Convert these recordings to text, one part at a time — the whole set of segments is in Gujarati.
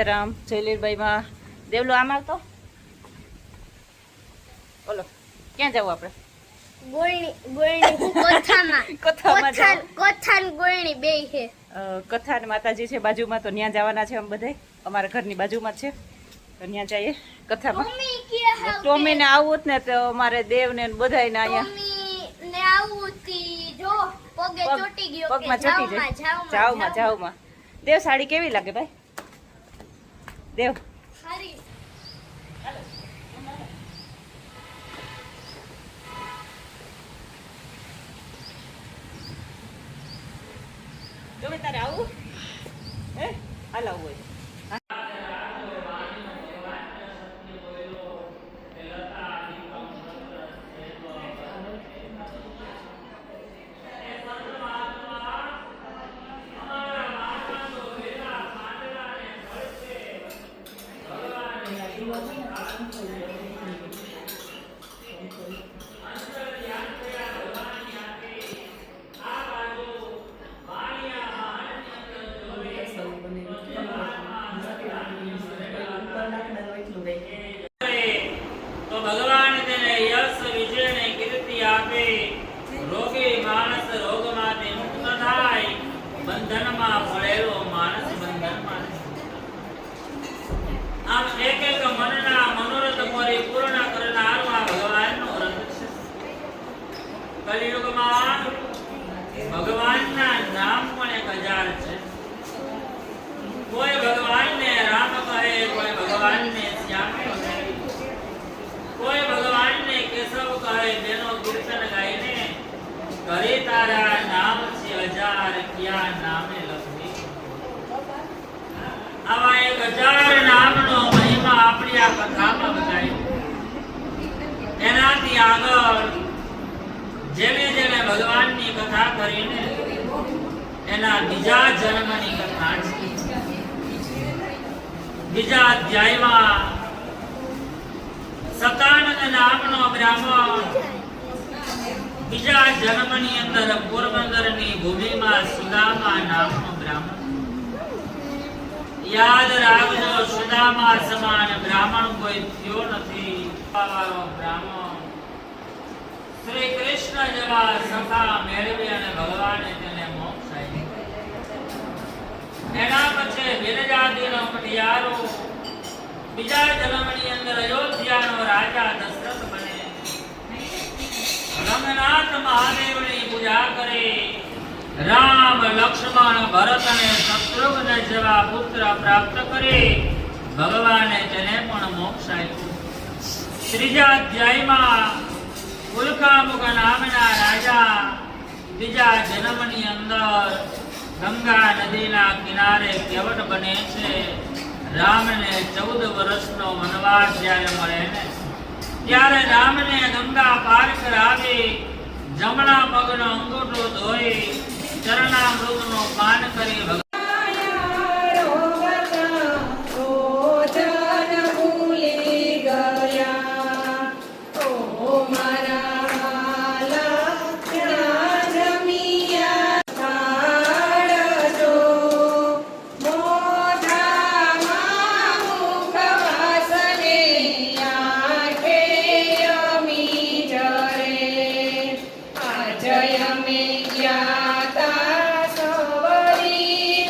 સીતારામ જયલીરબાઈમાં દેવલો આમાં તો બોલો ક્યાં જવું આપણે? કથા ને માતાજી છે બાજુમાં, તો ત્યાં જવાના છે. અમે બધા અમારા ઘરની બાજુમાં જ છે, તો ત્યાં જઈએ કથામાં. ટોમી ને આવું ને તો અમારે દેવ ને બધા ને અહીંયા પગમાં ચોટી જાય. જાવમાં દેવ સાડી કેવી લાગે ભાઈ? દેવ તમે તારે આવું હે? હાલ આવું હોય તો ભગવાન તેને યશ વિજય ને કીર્તિ આપે. રોગી માણસ રોગમાંથી મુક્ત થાય, બંધનમાં પડેલો માણસ બંધનમાં. આમ એક એક મનના મનોરથ પરિપૂર્ણ કરનાર આ ભગવાનનું વ્રત છે. કલિયુગમાં ભગવાનના નામ પણ 1000 છે. કોઈ ભગવાનને રામ કહે, કોઈ ભગવાનને શ્યામ કહે, કોઈ ભગવાનને કેશવ કહે. જેનો કીર્તન ગાઈને કરે તારા નામ છે 1000, ક્યાં નામે લખી. આવા 1000 નામનો મહિમા આપણી આ કથામાં બતાવ્યો. એનાથી આગળ જેને જેને ભગવાનની કથા કરીને એના બીજા જન્મની કથા છે. બીજા અધ્યાયમાં સતાનંદ નામનો બ્રાહ્મણ બીજા જન્મની અંદર પોરબંદરની ભૂમિમાં સુદામા નામનો બ્રાહ્મણ. યાદ રાખજો, સુદામા સમાન બ્રાહ્મણ કોઈ થયો નથી. વાળો બ્રાહ્મણ શ્રી કૃષ્ણ જેવા સખા મેળવી અને ભગવાને તેને મોક્ષ આપ્યો. એના પછી વિરજાદિનો પટિયારો બીજા જન્મની અંદર અયોધ્યાનો રાજા દશરથ બને. રંગનાથ મહાદેવની પૂજા કરે. રામ, લક્ષ્મણ, ભરત અને શત્રુઘ્ન જેવા પુત્ર પ્રાપ્ત કરે. ભગવાને તેને પણ મોક્ષ આપ્યો. ત્રીજા અધ્યાયમાં ઉલ્કામુખ નામના રાજા બીજા જન્મની અંદર ગંગા નદીના કિનારે કેવટ બને છે. રામને 14 વર્ષનો વનવાસ જ્યારે મળે ને ત્યારે રામને ગંગા પાર કરાવી જમણા પગનો અંગૂઠો ધોઈ ચરણામૃતનો પાન કરી જય મે જ્ઞાતા સવરી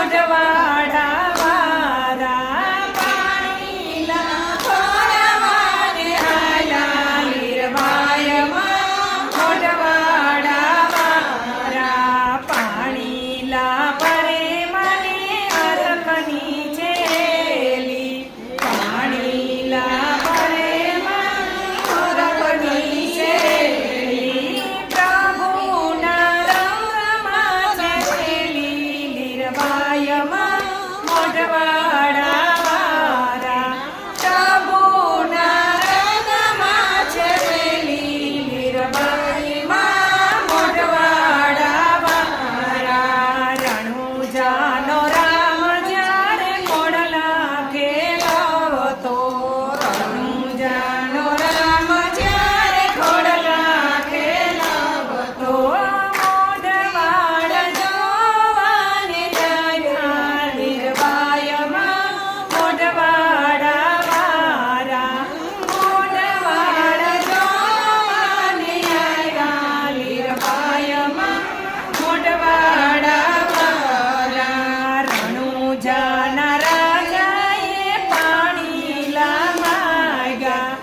મોઢવાડા વારા પાણીલા ખોરવાને આયા લીરબાયમાં મોઢવાડા વારા પાણીલા પરે મને અરકની છેલી પાણીલા પરે મને અરકની છેલી પ્રભુના રંગમાં છેલી લીરબાયમાં મોઢવાડા વારા પ્રભુના રંગમાં છેલી લીરબાયમાં મોઢવાડા વારા રણુજાનો રામ જ્યારે મોડલા ખેલાવતો રણુજાનો રામ જ્યારે ઘોડલા ખેલાવતો મોઢવાડ જોવાને જાય લીરબાયમાં મોઢવાડા વારા મોઢવાડ જોવાને આયા લીરબાયમાં મોઢવાડા વારા રણુજાના રાજાએ પાણીલા માગ્યા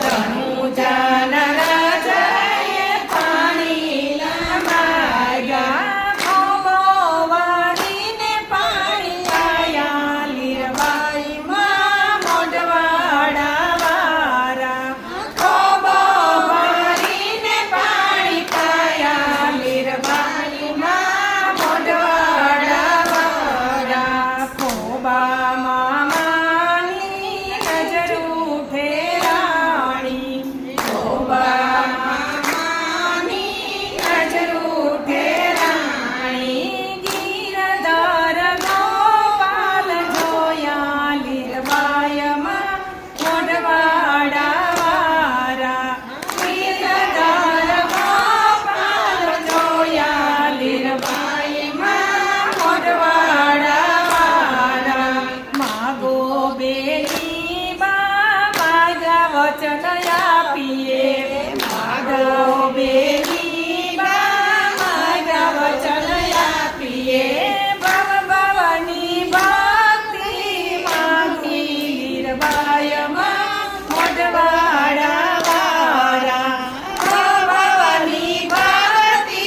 રણુજાના રાજાએ પાણીલા માગ્યા ખોબો વાળીને પાણી આયા લીરબાઈમાં મોઢવાડા વારા ખોબો વાળીને પાણી પાયા લીરબાઈમાં મોઢવાડા વારા ખોબા મામાની નજર ઉઠે રાણી ખોબા મામાની નજર ઉઠે રાણી ગીરધાર ગોપાલ જોયા લીરબાયમાં મોઢવાડા વારા ગીરધાર ગોપાલ જોયા લીરબાયમાં મોઢવાડા વારા માગો બેની બા માગા વચન આપીએ માગો બેની બા માગા વચન આપીએ ભવ ભવાની ભક્તિ માગી લીરબાયમાં મોઢવાડા વારા ભવ ભવાની ભક્તિ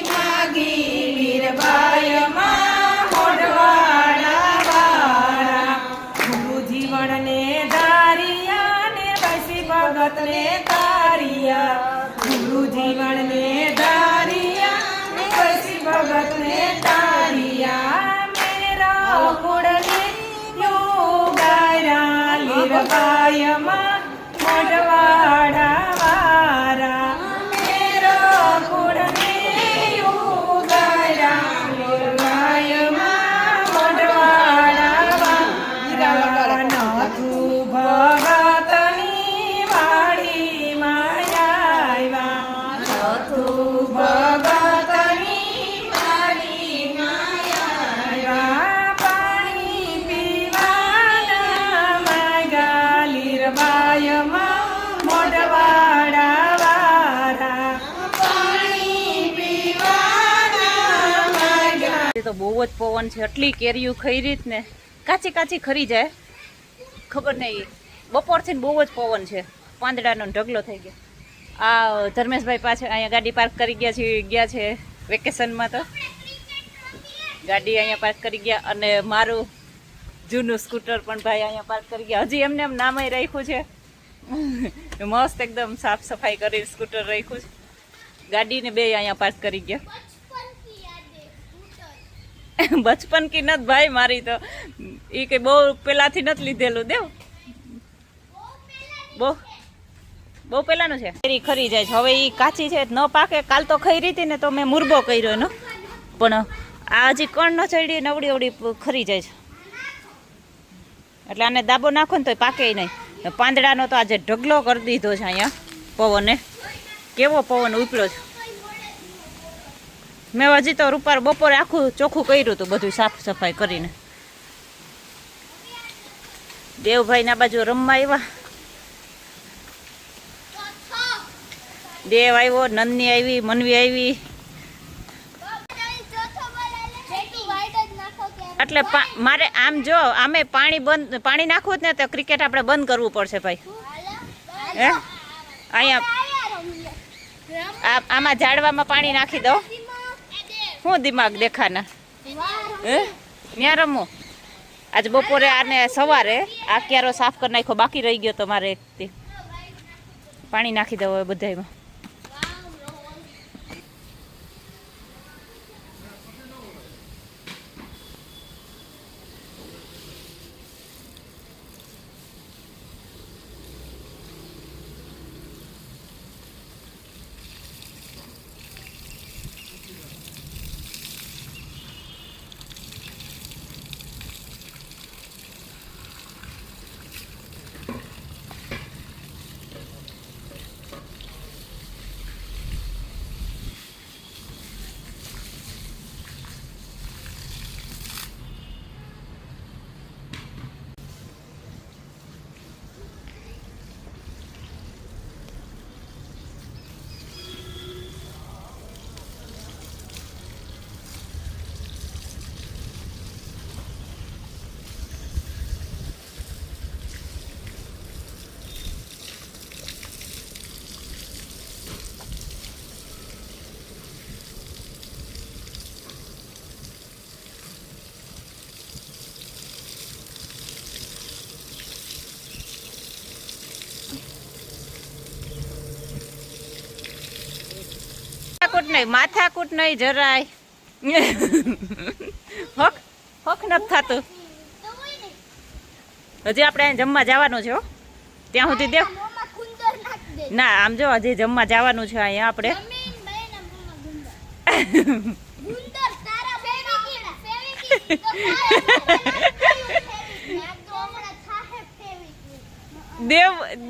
માગી લીરબાયમાં મોઢવાડા વારા ગુરુ જીવનને ધારિયા ને વૈસી ભગતને તારિયા ગુરુ જીવનને ધારિયા ને વૈસી ભગતને તારિયા મેરા કુળને યોગારા લીરબાયમાં મોઢવાડા વારા મેરો કુળને યોગારા લીરબાયમાં મોઢવાડા વારા નાથુ ભગતની વાડીમાં આવ્યા નાથુ ભગતની વાડીમાં આવ્યા પાણી પીવાના માગ્યા લીરબાયમાં મોઢવાડા વારા પાણી પીવાના માગ્યા તો બહુ જ પવન છે આટલી કેરીઓ ખાઈ રીત ને કાચી કાચી ખરી જાય ખબર નહીં બપોરથી બહુ જ પવન છે પાંદડાનો ઢગલો થઈ ગયો આ ધર્મેશભાઈ પાછળ અહીંયા ગાડી પાર્ક કરી ગયા છે વેકેશનમાં તો ગાડી અહીંયા પાર્ક કરી ગયા અને મારું જૂનું સ્કૂટર પણ ભાઈ અહીંયા પાર્ક કરી ગયા હજી એમને એમ નામે રાખ્યું છે મસ્ત એકદમ સાફ સફાઈ કરી સ્કૂટર રાખ્યું છે ગાડીને બે અહીંયા પાર્ક કરી ગયા બચપન કી નત ભાઈ મારી તો એ કઈ બહુ પેલાથી નથી લીધેલું દેવ બહુ પેલાનું છે કેરી ખરી જાય છે હવે એ કાચી છે ન પાકે કાલ તો ખાઈ રહી હતી ને તો મેં મુરબો કર્યો એનો પણ આ હજી કણ ન ચડી નવડી અવડી ખરી જાય છે એટલે આને દાબો નાખો ને તો પાકે નહીં પાંદડાનો તો આજે ઢગલો કરી દીધો છે અહીંયા પવને કેવો પવન ઉપડ્યો છે મેં હજી તો રૂપાર બપોરે આખું ચોખ્ખું કર્યું હતું બધું સાફ સફાઈ કરીને દેવભાઈ ના બાજુ રમવા આવ્યા દેવ આવ્યો નંદની આવી મનવી આવી એટલે મારે આમ જો આમે પાણી નાખવું જ ને તો ક્રિકેટ આપણે બંધ કરવું પડશે ભાઈ. હે અહીંયા આમાં ઝાડવામાં પાણી નાખી દો. શું દિમાગ દેખાના? હે ત્યાં રમવું. આજ બપોરે આને સવારે આ ક્યારો સાફ કરી નાખ્યો, બાકી રહી ગયો તો મારે એકથી. પાણી નાખી દો હવે બધામાં. માથાકૂટ નહીં જરાય. હક નથી થતું. હજી આપણે જમવા જવાનું છે. ત્યાં સુધી દેવ ના આમ જો હજી જમવા જવાનું છે અહીંયા આપણે.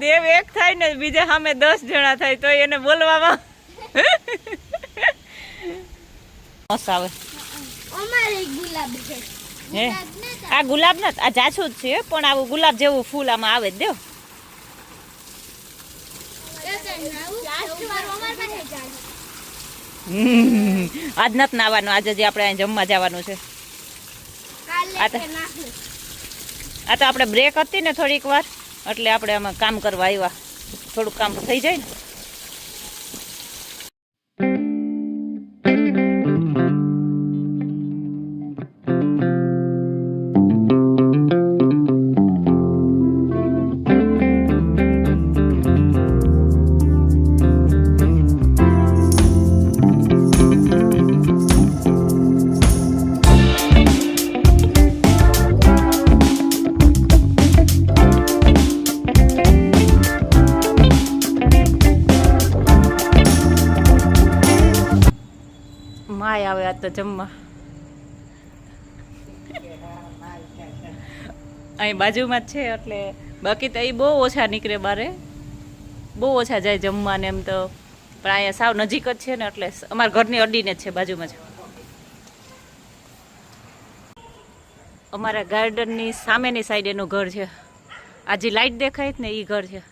દેવ એક થાય ને બીજા સામે 10 જણા થાય તો એને બોલવામાં આવે. આ ગુલાબ નથી, આ જાછું જ છે પણ આવું ગુલાબ જેવું ફૂલ આમાં આવે જ. દેવ આજ નથી નાવાનું, આજે જે આપણે જમવા જવાનું છે. આ તો આપણે બ્રેક હતી ને થોડીક વાર એટલે આપણે આમાં કામ કરવા આવ્યા. થોડુંક કામ થઈ જાય ને. માય આવે આ તો જમવા. અહીં બાજુમાં જ છે એટલે બાકી તો એ બહુ ઓછા નીકળે બારે, બહુ ઓછા જાય જમવા ને એમ તો. પણ અહીંયા સાવ નજીક જ છે ને એટલે અમારા ઘરની અડીને જ છે, બાજુમાં જ. અમારા ગાર્ડનની સામેની સાઈડ એનું ઘર છે. આ જે લાઈટ દેખાય ને એ ઘર છે.